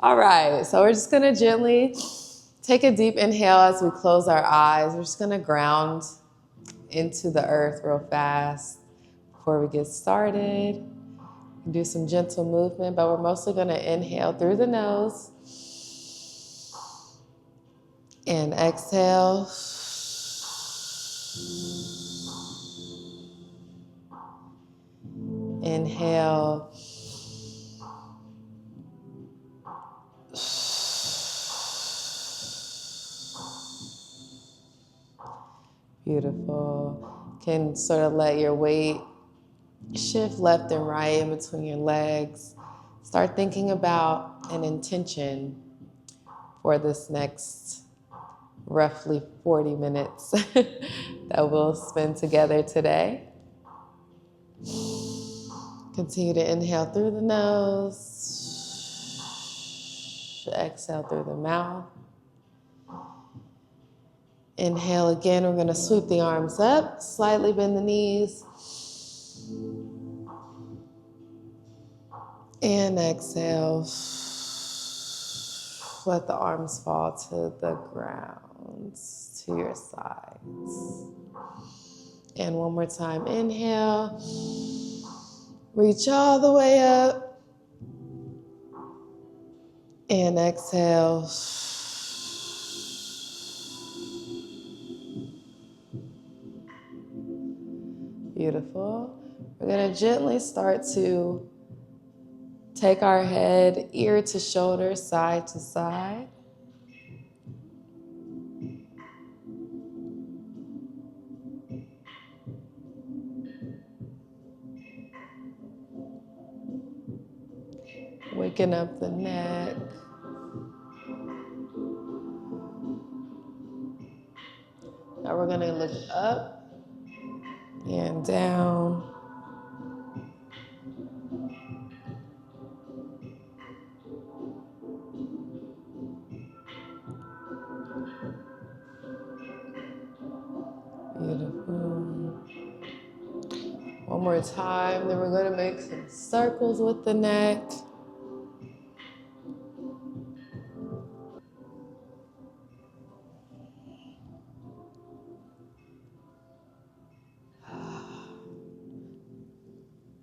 All right, so we're just gonna gently take a deep inhale as we close our eyes. We're just gonna ground into the earth real fast before we get started. Do some gentle movement, but we're mostly gonna inhale through the nose and exhale. Inhale. Beautiful. Can sort of let your weight shift left and right in between your legs. Start thinking about an intention for this next roughly 40 minutes that we'll spend together today. Continue to inhale through the nose, exhale through the mouth. Inhale again, we're gonna sweep the arms up, slightly bend the knees. And exhale, let the arms fall to the ground, to your sides. And one more time, inhale, reach all the way up. And exhale. Beautiful. We're gonna gently start to take our head ear to shoulder, side to side. Waking up the neck. Now we're gonna look up and down. Beautiful. One more time, then we're going to make some circles with the neck.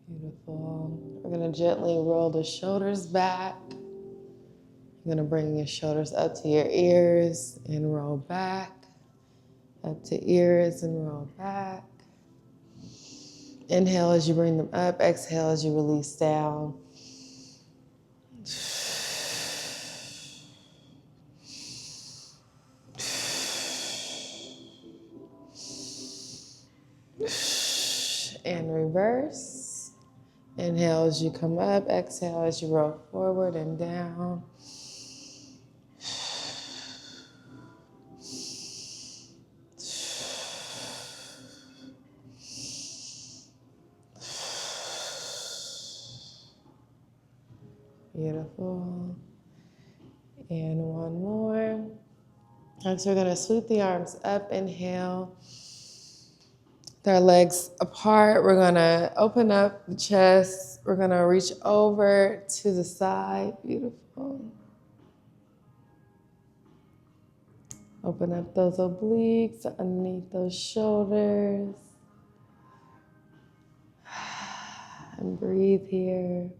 Beautiful. We're going to gently roll the shoulders back. You're going to bring your shoulders up to your ears and roll back. Up to ears and roll back. Inhale as you bring them up. Exhale as you release down. And reverse. Inhale as you come up. Exhale as you roll forward and down. Beautiful. And one more. Next, we're going to sweep the arms up. Inhale. With our legs apart, we're going to open up the chest. We're going to reach over to the side. Beautiful. Open up those obliques underneath those shoulders. And breathe here.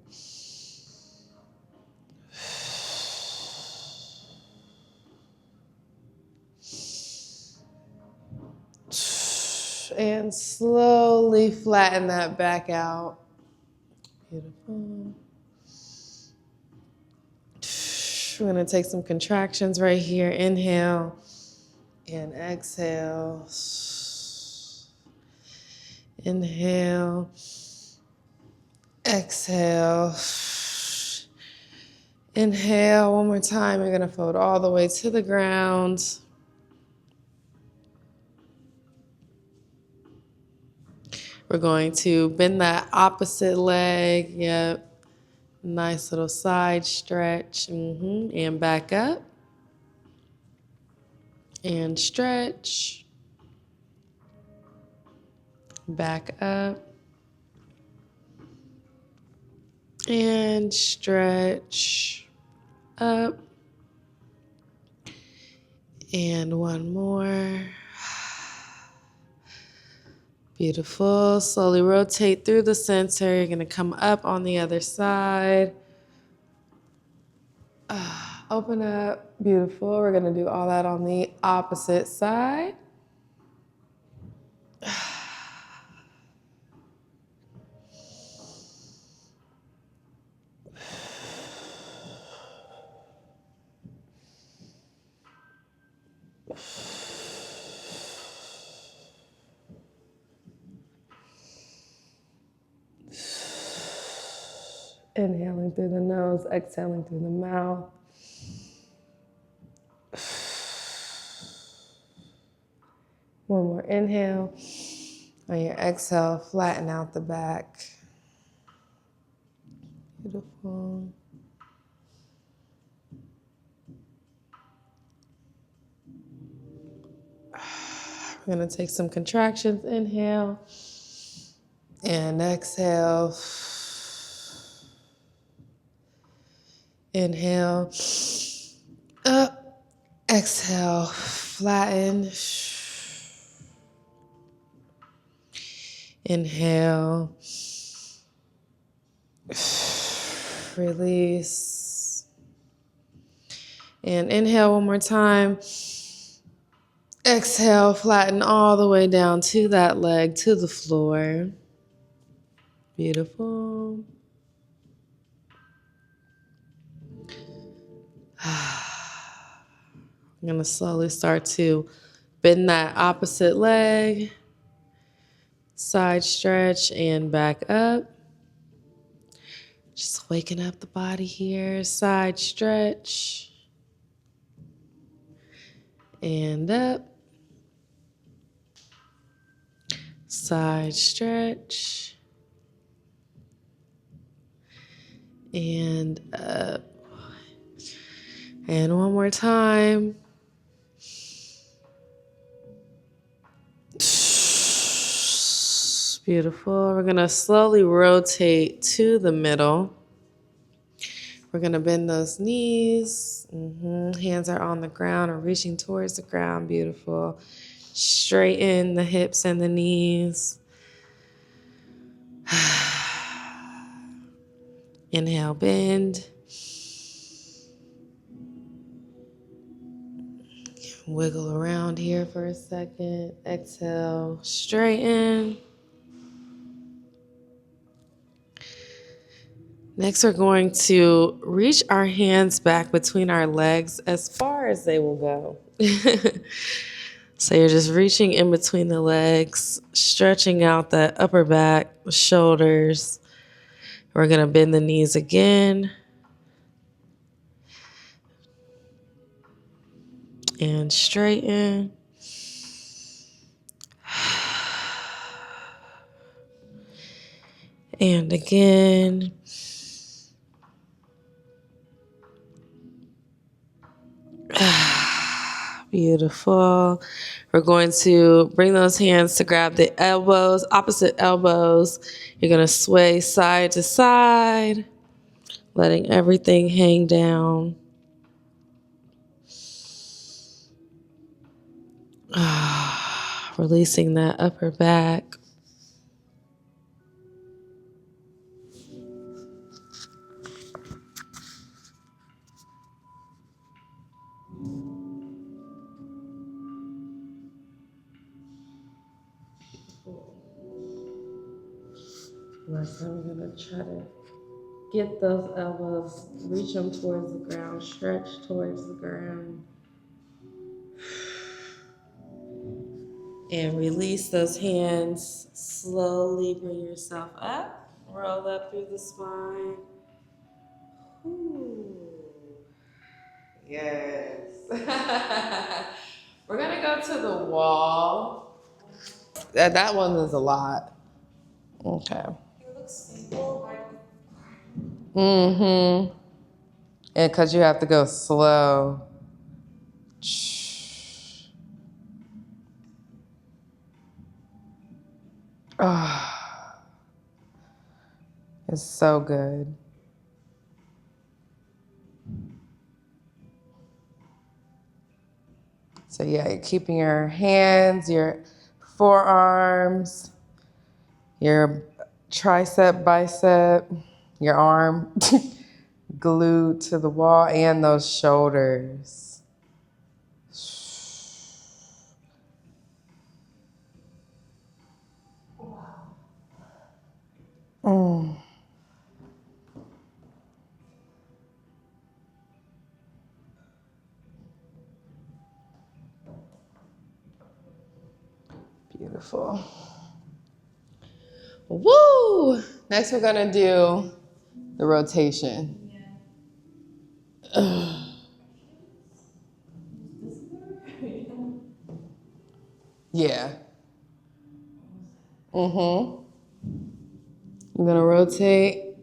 And slowly flatten that back out. Beautiful. We're going to take some contractions right here. Inhale and exhale. Inhale. Exhale. Inhale. One more time. We're going to fold all the way to the ground. We're going to bend that opposite leg. Yep. Nice little side stretch. And back up. And stretch. Back up. And stretch. up. And one more. Beautiful. Slowly rotate through the center. You're going to come up on the other side. Open up. Beautiful. We're going to do all that on the opposite side. Inhaling through the nose, exhaling through the mouth. One more inhale. On your exhale, flatten out the back. Beautiful. We're going to take some contractions. Inhale and exhale. Inhale. Up. Exhale. Flatten. Inhale. Release. And inhale one more time. Exhale, flatten all the way down to that leg, to the floor. Beautiful. I'm going to slowly start to bend that opposite leg. Side stretch and back up. Just waking up the body here. Side stretch. And up. Side stretch. And up. And one more time. Beautiful. We're going to slowly rotate to the middle. We're going to bend those knees. Hands are on the ground or reaching towards the ground. Beautiful. Straighten the hips and the knees. Inhale, bend. Wiggle around here for a second. Exhale, straighten. Next, we're going to reach our hands back between our legs as far as they will go. So you're just reaching in between the legs, stretching out that upper back, shoulders. We're going to bend the knees again. And straighten. And again. Beautiful. We're going to bring those hands to grab the elbows, opposite elbows. You're going to sway side to side, letting everything hang down. Releasing that upper back. Last time we're going to try to get those elbows, reach them towards the ground, stretch towards the ground. And release those hands. Slowly bring yourself up. Roll up through the spine. Ooh. Yes. We're going to go to the wall. That one is a lot. Okay. It looks simple, but And because you have to go slow. It's so good. So yeah, you're keeping your hands, your forearms, your tricep, bicep, your arm glued to the wall and those shoulders. Mm. Beautiful. Woo! Next, we're gonna do the rotation. Yeah. Mm-hmm. I'm gonna rotate.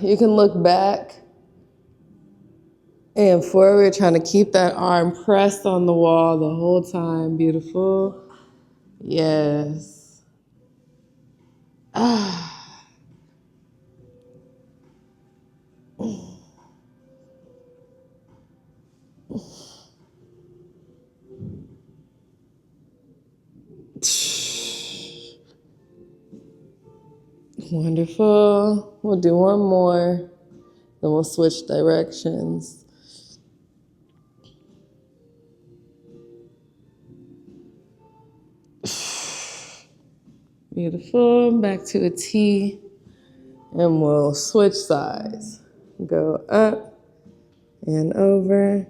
You can look back and forward, trying to keep that arm pressed on the wall the whole time. Beautiful. Yes. Ah. Wonderful. We'll do one more, then we'll switch directions. Beautiful. Back to a T, and we'll switch sides. Go up and over.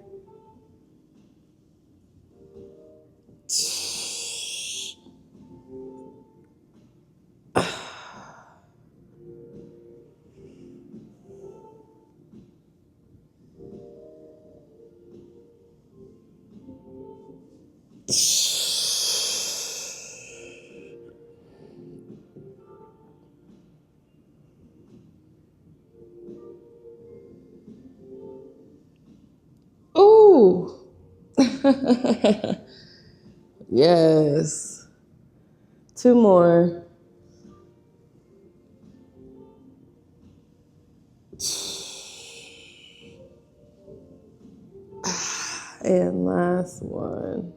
Ooh. Yes. Two more. And last one.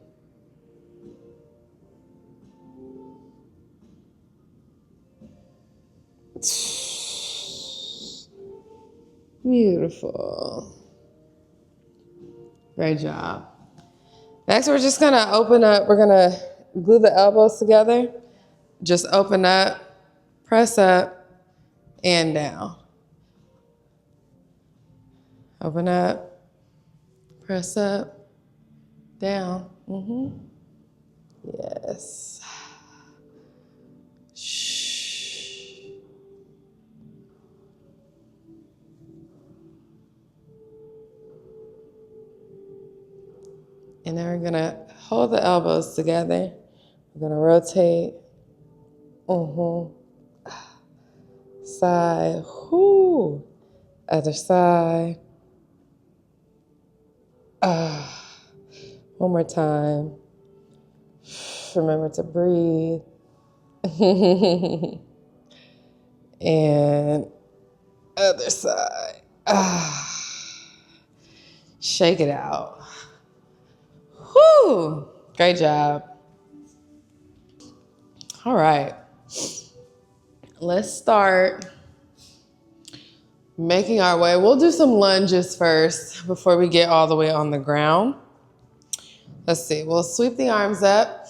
Beautiful. Great job. Next, we're just gonna open up. We're gonna glue the elbows together. Just open up, press up, and down. Open up, press up, down. Mm-hmm. Yes. Shh. And then we're gonna hold the elbows together. We're gonna rotate. Mm-hmm. Side. Whoo. Other side. One more time. Remember to breathe. And other side. Shake it out. Whoo! Great job. All right. Let's start making our way. We'll do some lunges first before we get all the way on the ground. Let's see. We'll sweep the arms up.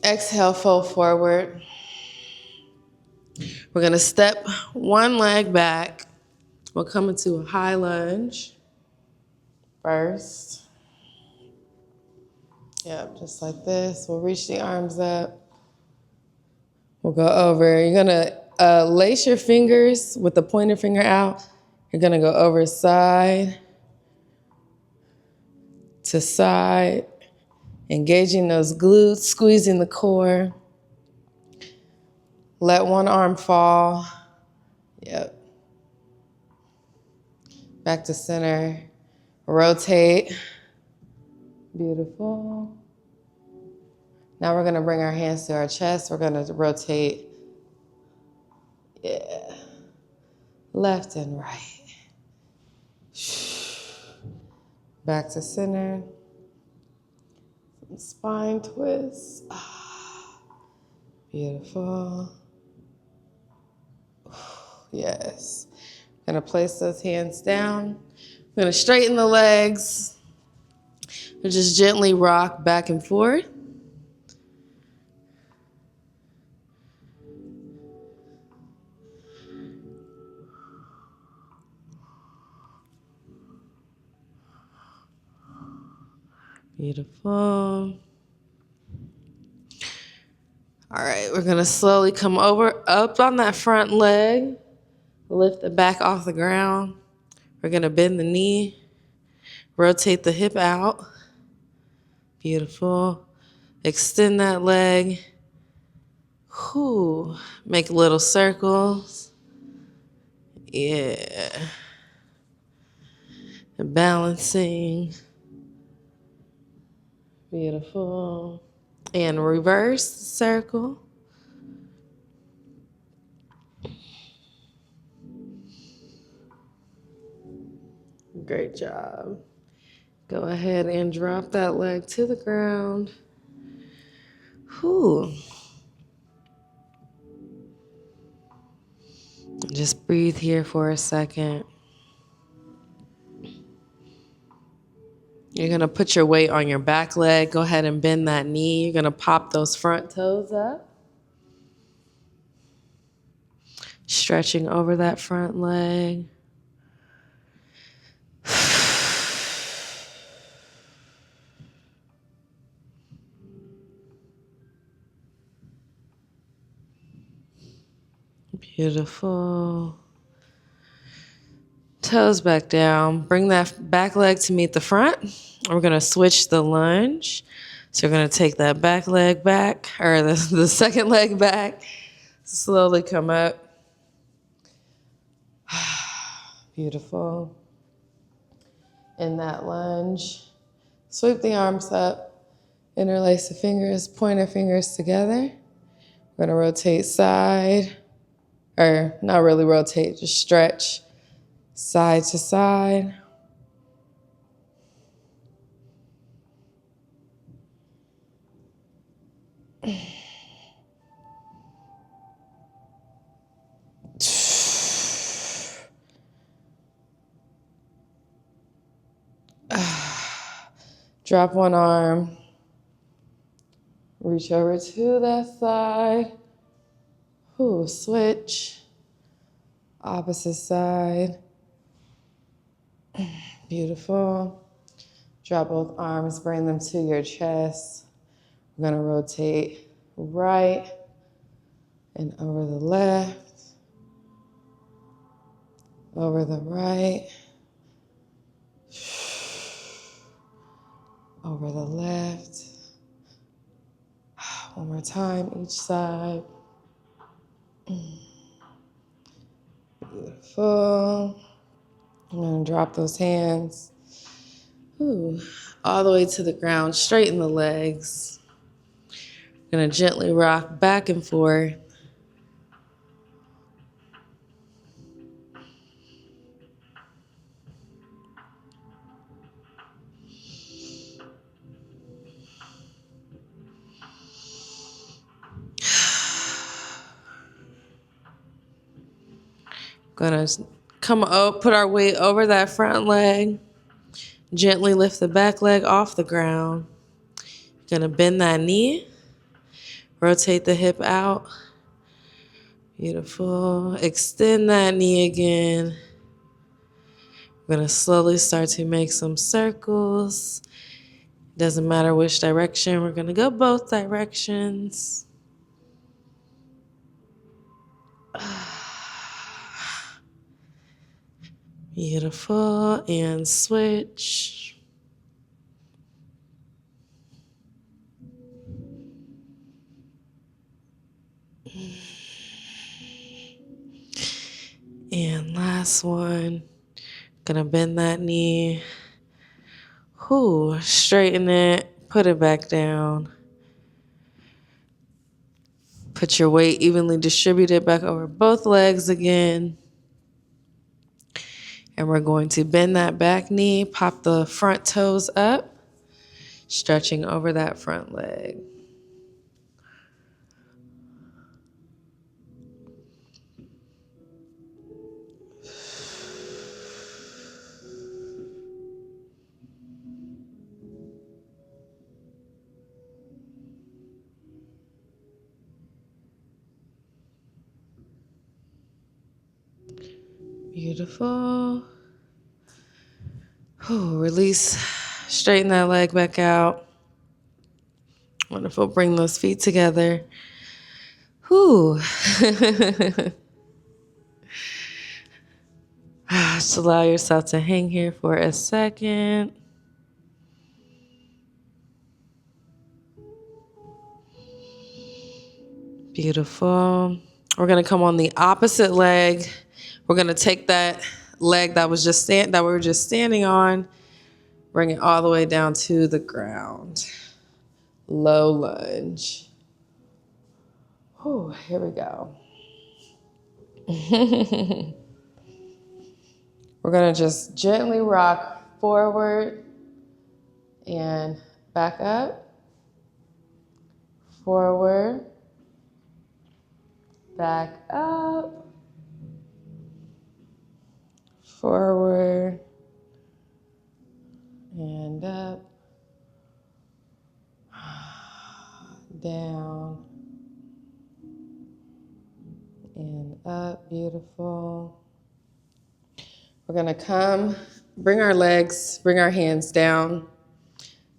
Exhale, fold forward. We're going to step one leg back. We'll come into a high lunge first. Yep, just like this. We'll reach the arms up. We'll go over. You're going to lace your fingers with the pointer finger out. You're going to go over side to side, engaging those glutes, squeezing the core. Let one arm fall. Yep. Back to center. Rotate. Beautiful. Now we're going to bring our hands to our chest. We're going to rotate. Yeah. Left and right. Back to center. Spine twist. Beautiful. Yes. Gonna place those hands down. I'm gonna straighten the legs. And just gently rock back and forth. Beautiful. All right, we're gonna slowly come up on that front leg, lift the back off the ground. We're gonna bend the knee, rotate the hip out. Beautiful. Extend that leg. Whew. Make little circles. Yeah. And balancing. Beautiful. And reverse circle. Great job. Go ahead and drop that leg to the ground. Whew. Just breathe here for a second. You're going to put your weight on your back leg. Go ahead and bend that knee. You're going to pop those front toes up. Stretching over that front leg. Beautiful. Toes back down. Bring that back leg to meet the front. We're going to switch the lunge. So we're going to take that back leg back, or the second leg back. Slowly come up. Beautiful. In that lunge, sweep the arms up, interlace the fingers, pointer fingers together. We're gonna rotate side, or not really rotate, just stretch side to side. Drop one arm, reach over to that side. Ooh, switch, opposite side. Beautiful. Drop both arms, bring them to your chest. We're gonna rotate right and over the left, over the right, over the left. One more time, each side. Beautiful. I'm gonna drop those hands. Ooh. All the way to the ground, straighten the legs. Gonna gently rock back and forth. Gonna come up, put our weight over that front leg. Gently lift the back leg off the ground. Gonna bend that knee. Rotate the hip out. Beautiful. Extend that knee again. We're gonna slowly start to make some circles. Doesn't matter which direction. We're gonna go both directions. Beautiful. And switch. And last one. Gonna bend that knee. Straighten it. Put it back down. Put your weight evenly distributed back over both legs again. And we're going to bend that back knee, pop the front toes up, stretching over that front leg. Beautiful. Release, straighten that leg back out. Wonderful. Bring those feet together. Just allow yourself to hang here for a second. Beautiful. We're gonna come on the opposite leg. We're gonna take that leg that we were just standing on, bring it all the way down to the ground. Low lunge. Here we go. We're gonna just gently rock forward and back up. Forward, back up. Forward and up. Down and up. Beautiful. We're gonna bring our hands down.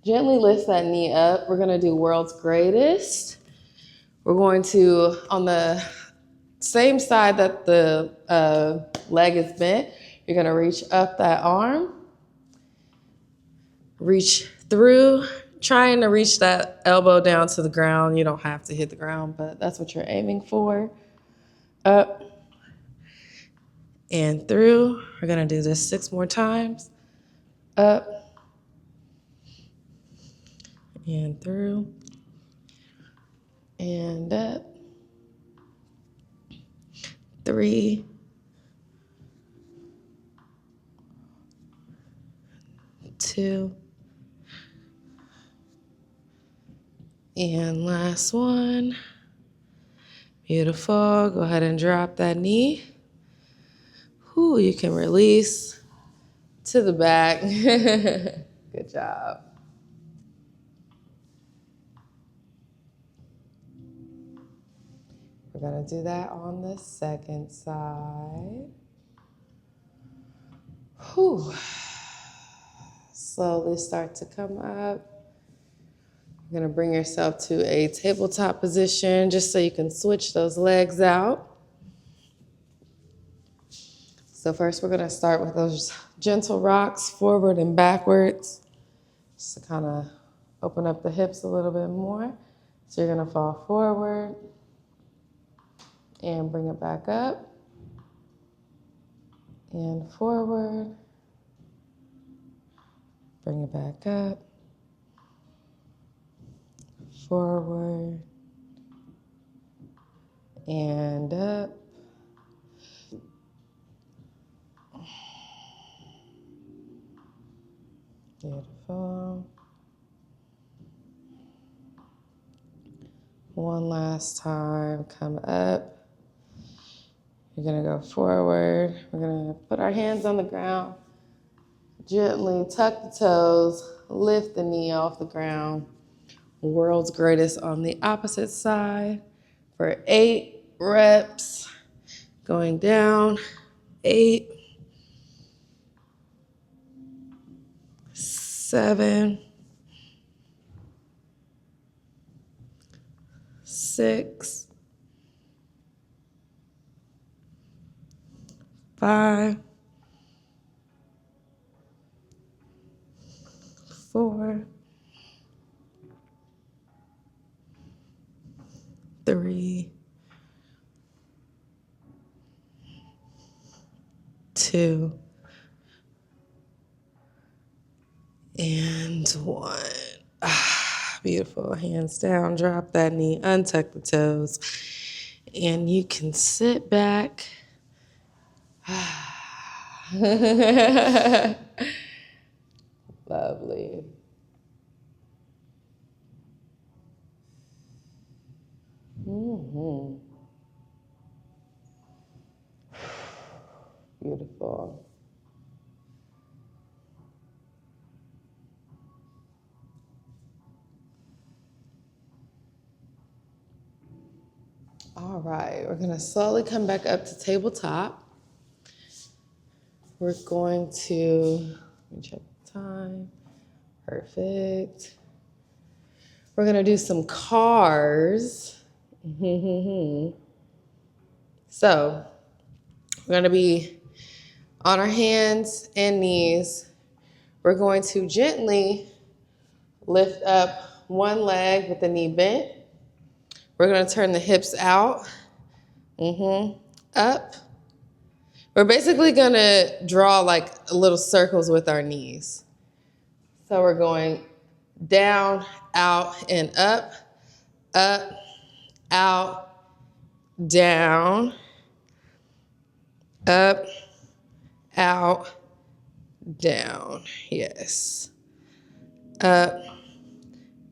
Gently lift that knee up. We're gonna do world's greatest. We're going to, on the same side that the leg is bent, you're gonna reach up that arm. Reach through, trying to reach that elbow down to the ground. You don't have to hit the ground, but that's what you're aiming for. Up and through. We're gonna do this 6 more times. Up and through and up. 3, 2, and last one. Beautiful. Go ahead and drop that knee. You can release to the back. Good job. We're gonna do that on the second side. Slowly start to come up. You're gonna bring yourself to a tabletop position just so you can switch those legs out. So first we're gonna start with those gentle rocks forward and backwards, just to kind of open up the hips a little bit more. So you're gonna fall forward and bring it back up and forward, bring it back up, forward and up. Beautiful. One last time, come up. You're gonna go forward. We're gonna put our hands on the ground. Gently tuck the toes, lift the knee off the ground. World's greatest on the opposite side for 8 reps. Going down, 8, 7, 6, 5, 4, 3, 2, and 1. Beautiful. Hands down, drop that knee, untuck the toes, and you can sit back Lovely. Mm-hmm. Beautiful. All right, we're gonna slowly come back up to tabletop. We're going to, let me check the time. Perfect. We're gonna do some cars. So we're gonna be on our hands and knees. We're going to gently lift up one leg with the knee bent. We're gonna turn the hips out, up. We're basically gonna draw like little circles with our knees. So we're going down, out, and up, out, down, up, out, down. Yes. Up,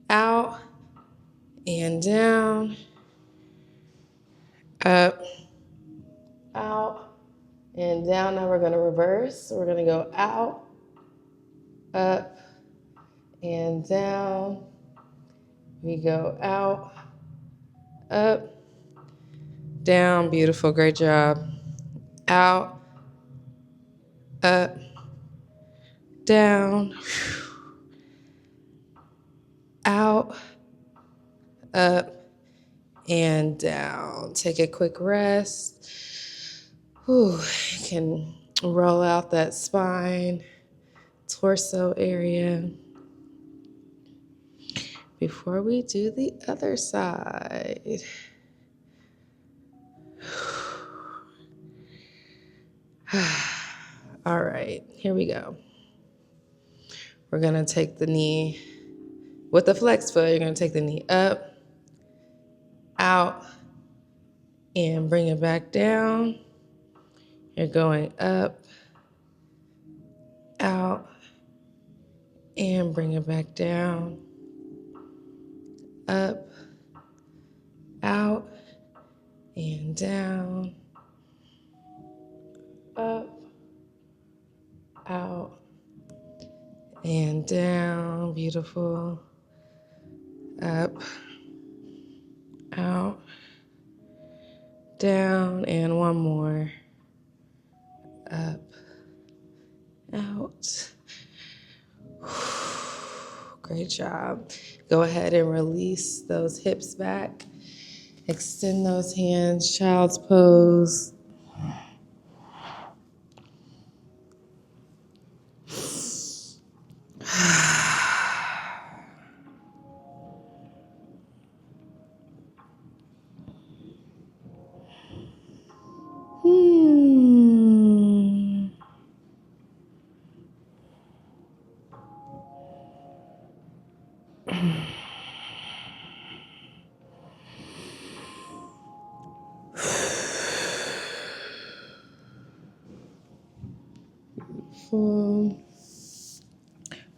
out, and down. Up, out, and down. Now we're going to reverse. We're going to go out, up, and down. We go out, up, down. Beautiful. Great job. Out, up, down. Out, up, and down. Take a quick rest. Whew. You can roll out that spine, torso area before we do the other side. All right, here we go. We're gonna take the knee, with the flex foot, you're gonna take the knee up, out, and bring it back down. You're going up, out, and bring it back down. Up, out, and down. Up, out, and down. Beautiful. Up, out, down, and one more. Up, out. Great job. Go ahead and release those hips back. Extend those hands, child's pose.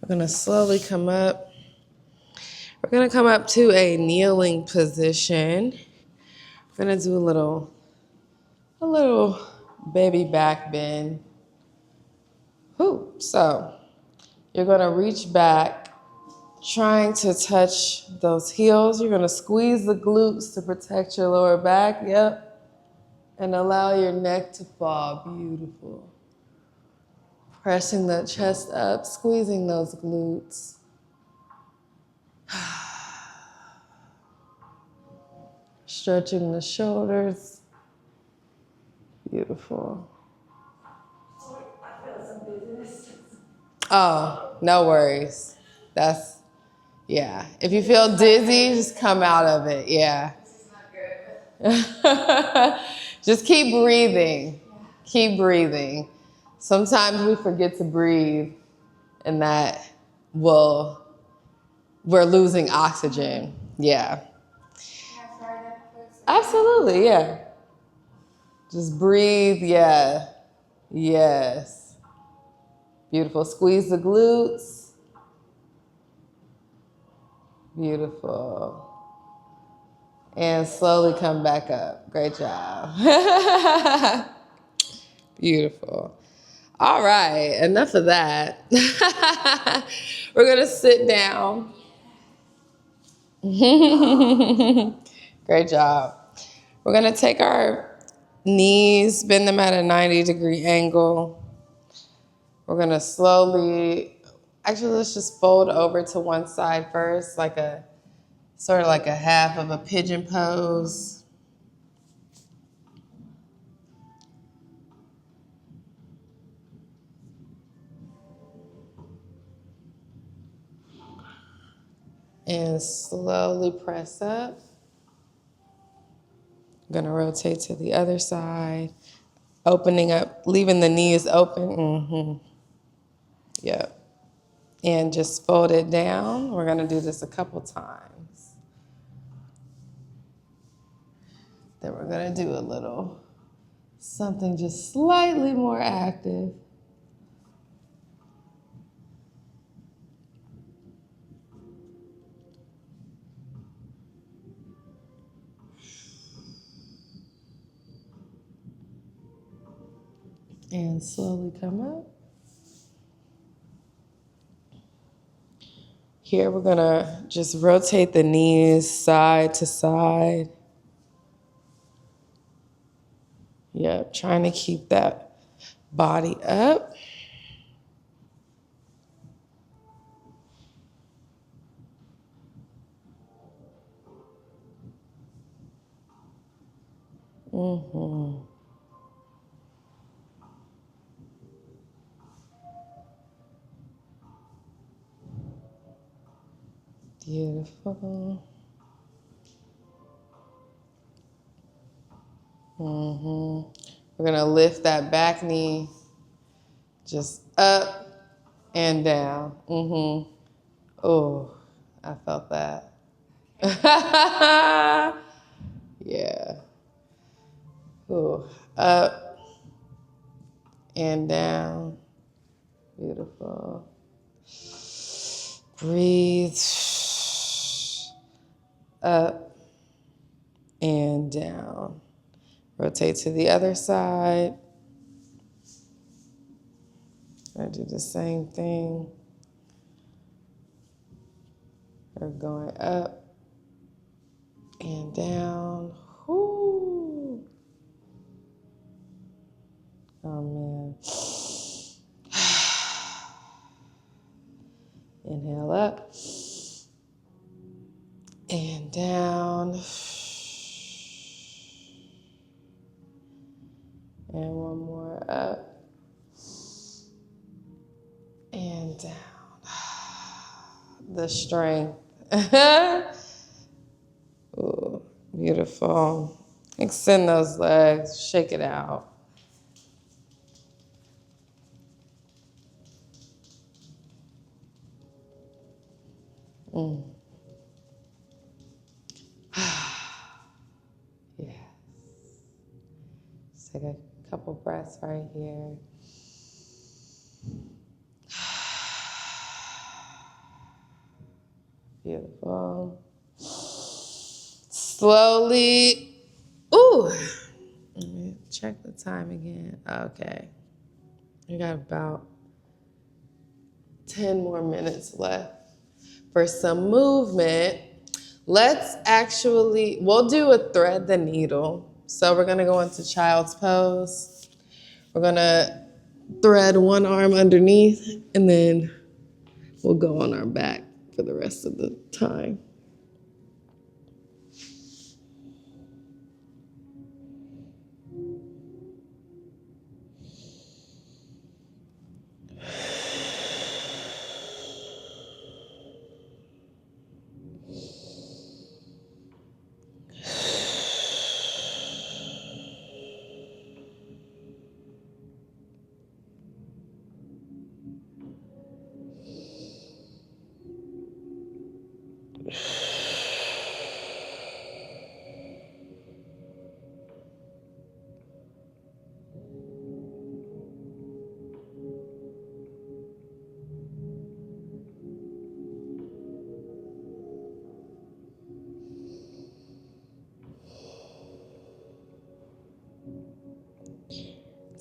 We're gonna slowly come up. We're gonna come up to a kneeling position. We're gonna do a little baby back bend. Whew. So you're gonna reach back, trying to touch those heels. You're gonna squeeze the glutes to protect your lower back. Yep. And allow your neck to fall. Beautiful. Pressing the chest up, squeezing those glutes. Stretching the shoulders. Beautiful. Sorry, I feel some dizziness. Oh, no worries. Yeah. If you feel dizzy, just come out of it. Yeah. This is not good. Just keep breathing. Keep breathing. Sometimes we forget to breathe, and we're losing oxygen. Yeah. Can I try that first? Absolutely, yeah. Just breathe, yeah. Yes. Beautiful. Squeeze the glutes. Beautiful. And slowly come back up. Great job. Beautiful. All right, enough of that. We're gonna sit down. Great job. We're gonna take our knees, bend them at a 90-degree angle. We're gonna slowly, actually let's just fold over to one side first, like a, sort of like a half of a pigeon pose. And slowly press up. I'm gonna rotate to the other side, opening up, leaving the knees open. Yep. And just fold it down. We're gonna do this a couple times. Then we're gonna do a little, something just slightly more active. And slowly come up. Here we're gonna just rotate the knees side to side. Yep, trying to keep that body up. Beautiful. We're gonna lift that back knee just up and down. Oh, I felt that. Yeah. Ooh, up and down. Beautiful. Breathe. Up and down. Rotate to the other side. I do the same thing. We're going up and down. Whoo. Oh man. Inhale up and down. And one more up and down. The strength. Ooh, beautiful. Extend those legs, shake it out. Yeah. Just take a couple breaths right here. Beautiful. Slowly. Ooh. Let me check the time again. Okay. We got about 10 more minutes left for some movement. We'll do a thread the needle. So we're gonna go into child's pose. We're gonna thread one arm underneath and then we'll go on our back for the rest of the time.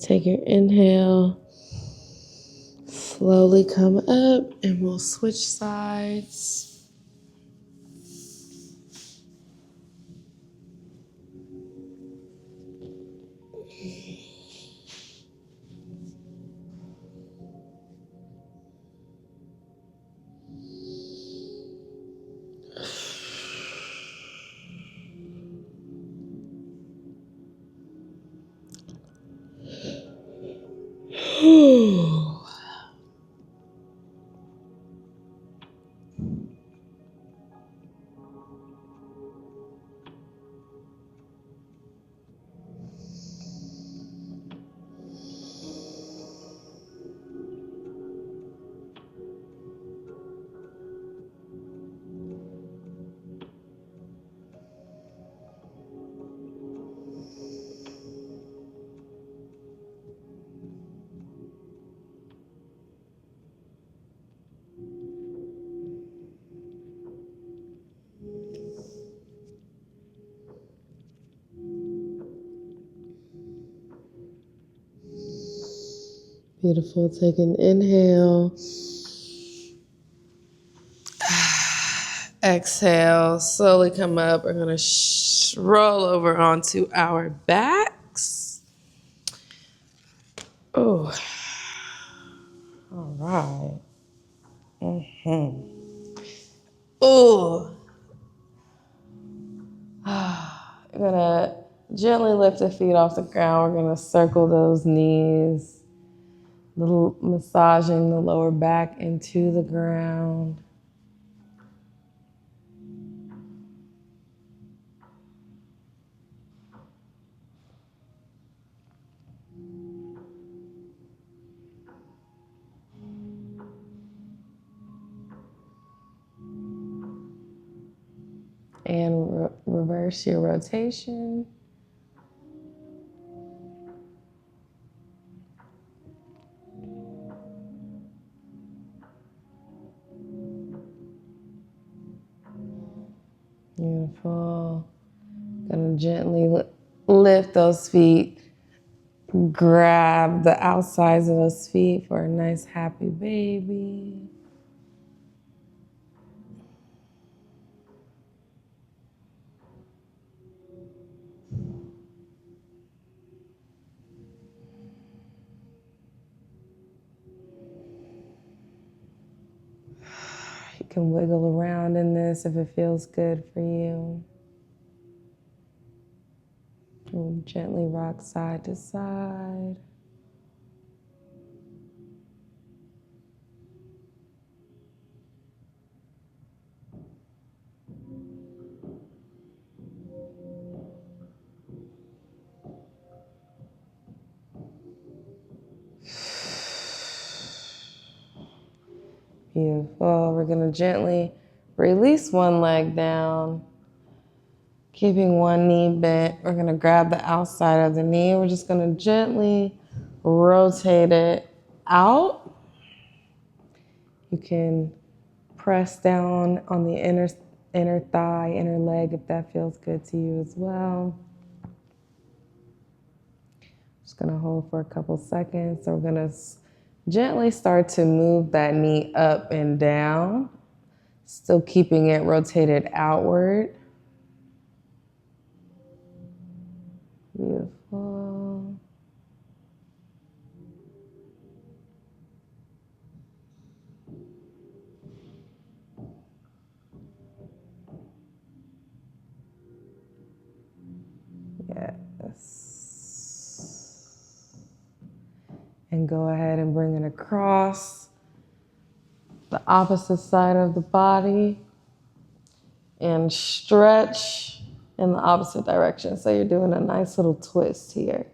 Take your inhale. Slowly come up and we'll switch sides. Beautiful. Take an inhale. Exhale. Slowly come up. We're going to roll over onto our backs. Oh, all right. Oh. We're going to gently lift the feet off the ground. We're going to circle those knees. Little massaging the lower back into the ground. And reverse your rotation. Beautiful. Gonna gently lift those feet. Grab the outsides of those feet for a nice happy baby. You can wiggle around in this if it feels good for you. And gently rock side to side. Beautiful. We're gonna gently release one leg down. Keeping one knee bent, we're gonna grab the outside of the knee. We're just gonna gently rotate it out. You can press down on the inner thigh, inner leg if that feels good to you as well. Just gonna hold for a couple seconds. So we're gonna gently start to move that knee up and down, still keeping it rotated outward. Beautiful. Yes. And go ahead and bring it across the opposite side of the body and stretch in the opposite direction. So you're doing a nice little twist here.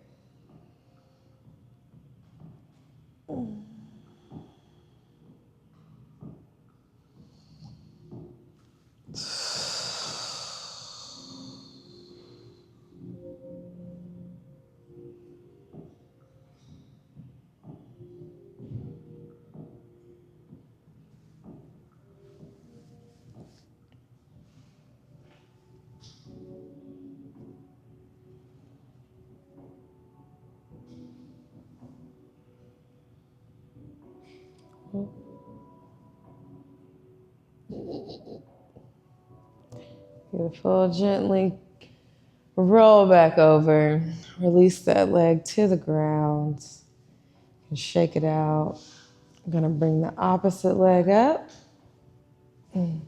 Beautiful. Gently roll back over. Release that leg to the ground and shake it out. I'm going to bring the opposite leg up. And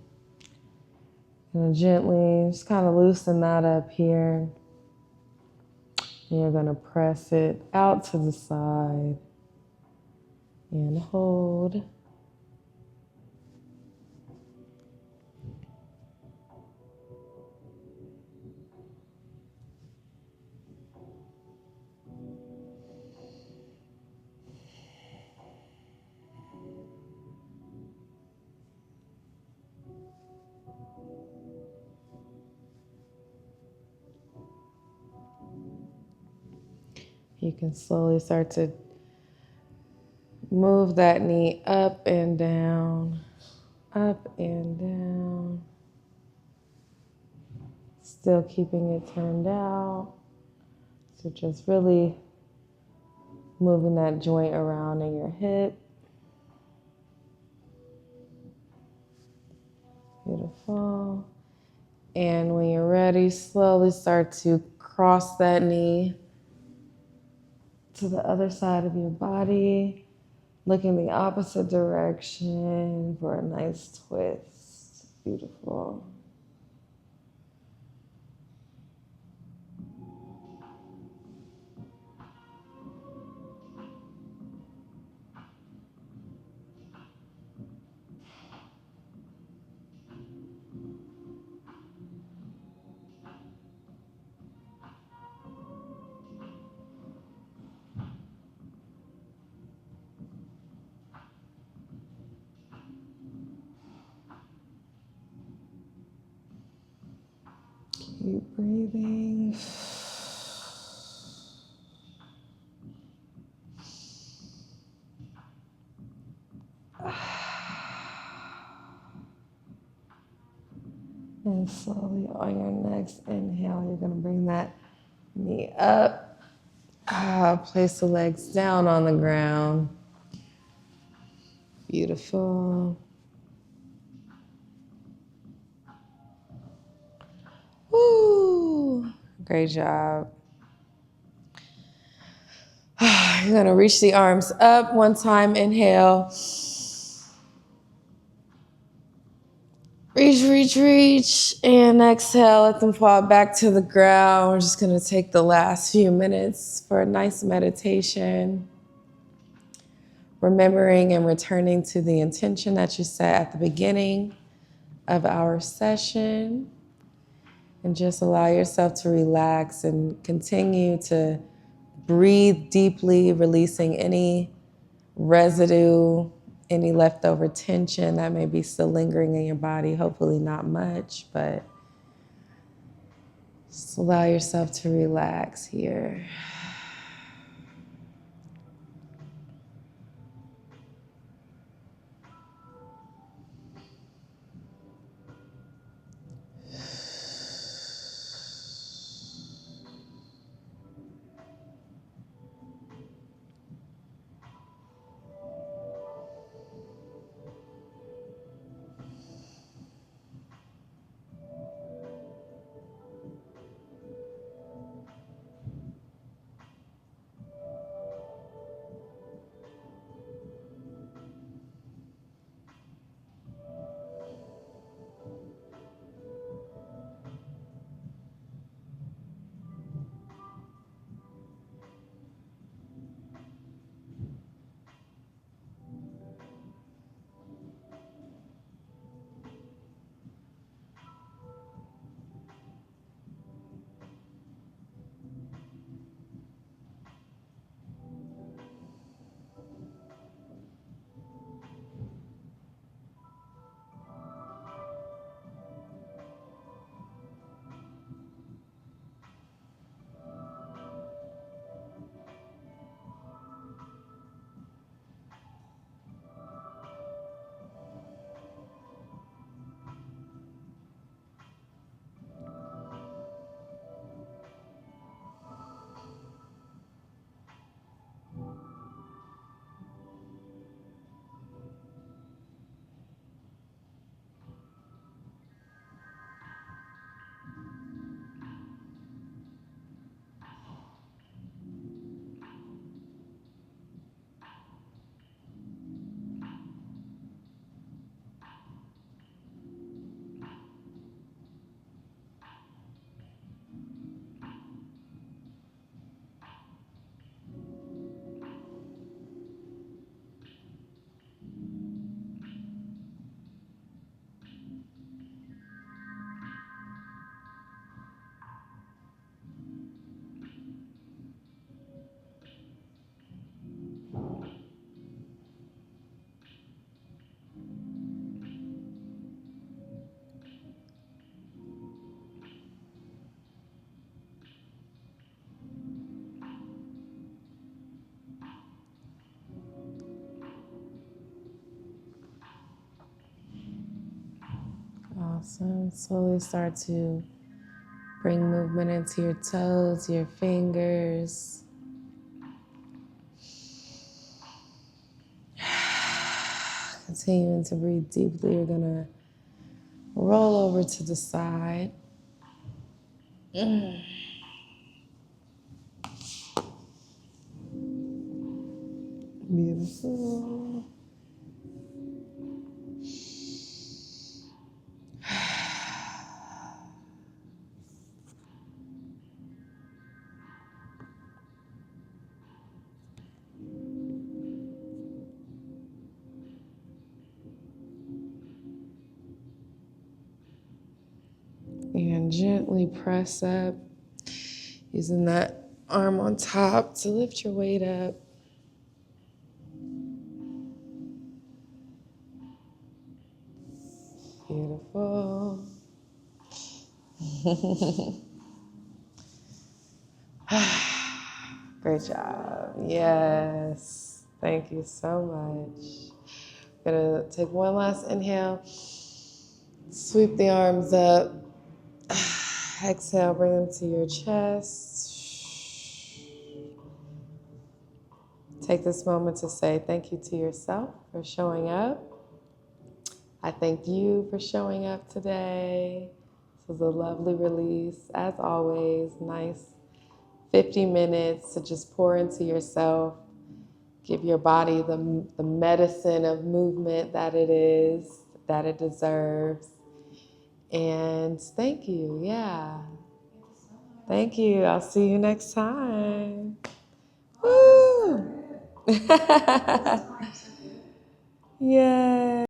gently just kind of loosen that up here. And you're going to press it out to the side and hold. You can slowly start to move that knee up and down, up and down. Still keeping it turned out. So just really moving that joint around in your hip. Beautiful. And when you're ready, slowly start to cross that knee to the other side of your body. Look in the opposite direction for a nice twist. Beautiful. Keep breathing. And slowly on your next inhale, you're going to bring that knee up. Place the legs down on the ground. Beautiful. Woo! Great job. You're going to reach the arms up one time. Inhale. Reach, reach, reach. And exhale. Let them fall back to the ground. We're just going to take the last few minutes for a nice meditation. Remembering and returning to the intention that you set at the beginning of our session. And just allow yourself to relax and continue to breathe deeply, releasing any residue, any leftover tension that may be still lingering in your body. Hopefully not much, but just allow yourself to relax here. Awesome. Slowly start to bring movement into your toes, your fingers. Continuing to breathe deeply, you're gonna roll over to the side. Beautiful. And gently press up, using that arm on top to lift your weight up. Beautiful. Great job. Yes. Thank you so much. Gonna take one last inhale. Sweep the arms up. Exhale, bring them to your chest. Take this moment to say thank you to yourself for showing up. I thank you for showing up today. This was a lovely release. As always, nice 50 minutes to just pour into yourself. Give your body the medicine of movement that it is, that it deserves. And thank you. Yeah. Thank you. I'll see you next time. Woo! Yay.